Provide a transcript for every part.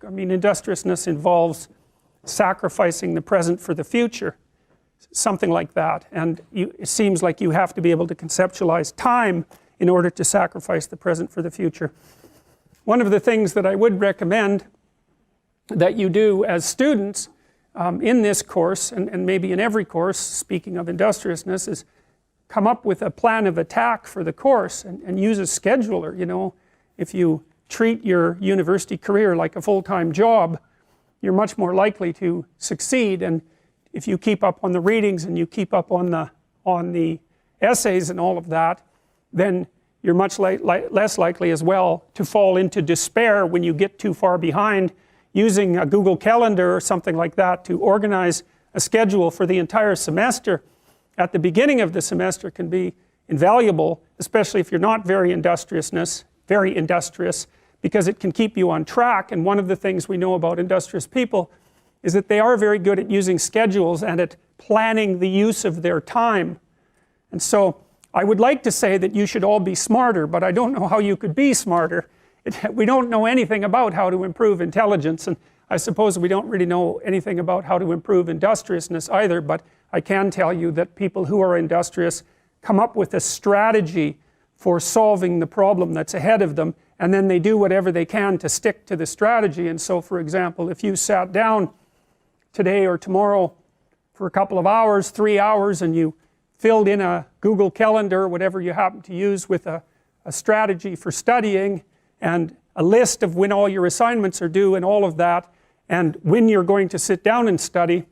I mean, industriousness involves sacrificing the present for the future, something like that, and it seems like you have to be able to conceptualize time in order to sacrifice the present for the future. One of the things that I would recommend that you do as students in this course, and maybe in every course, speaking of industriousness, is come up with a plan of attack for the course and use a scheduler. You know, if you treat your university career like a full-time job, you're much more likely to succeed, and if you keep up on the readings and you keep up on the essays and all of that, then you're much less likely as well to fall into despair when you get too far behind. Using a Google Calendar or something like that to organize a schedule for the entire semester at the beginning of the semester can be invaluable, especially if you're not very industrious, because it can keep you on track. And one of the things we know about industrious people is that they are very good at using schedules and at planning the use of their time. And so I would like to say that you should all be smarter, but I don't know how you could be smarter. We don't know anything about how to improve intelligence, and I suppose we don't really know anything about how to improve industriousness either, but I can tell you that people who are industrious come up with a strategy for solving the problem that's ahead of them, and then they do whatever they can to stick to the strategy. And so, for example, if you sat down today or tomorrow for a couple of hours, 3 hours, and you filled in a Google Calendar, whatever you happen to use, with a strategy for studying and a list of when all your assignments are due and all of that, and when you're going to sit down and study,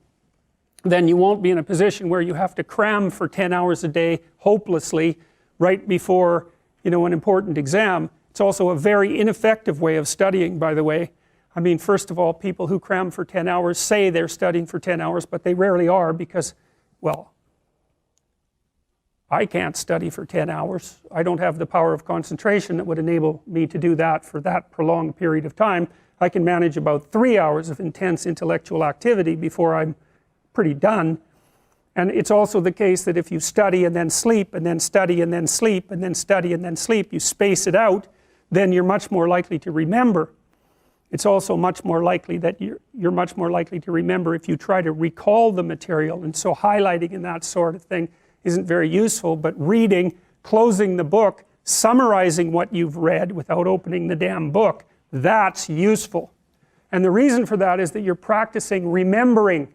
then you won't be in a position where you have to cram for 10 hours a day hopelessly right before, you know, an important exam. It's also a very ineffective way of studying, by the way. I mean, first of all, people who cram for 10 hours say they're studying for 10 hours, but they rarely are because, well, I can't study for 10 hours. I don't have the power of concentration that would enable me to do that for that prolonged period of time. I can manage about 3 hours of intense intellectual activity before I'm pretty done. And it's also the case that if you study and then sleep and then study and then sleep and then study and then sleep, you space it out, then you're much more likely to remember. It's also much more likely that you're much more likely to remember if you try to recall the material, and so highlighting and that sort of thing isn't very useful, but reading, closing the book, summarizing what you've read without opening the damn book, that's useful. And the reason for that is that you're practicing remembering,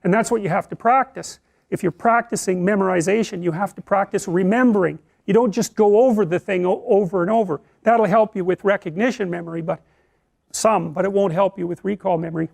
and that's what you have to practice. If you're practicing memorization, you have to practice remembering. You don't just go over the thing over and over. That'll help you with recognition memory, but it won't help you with recall memory.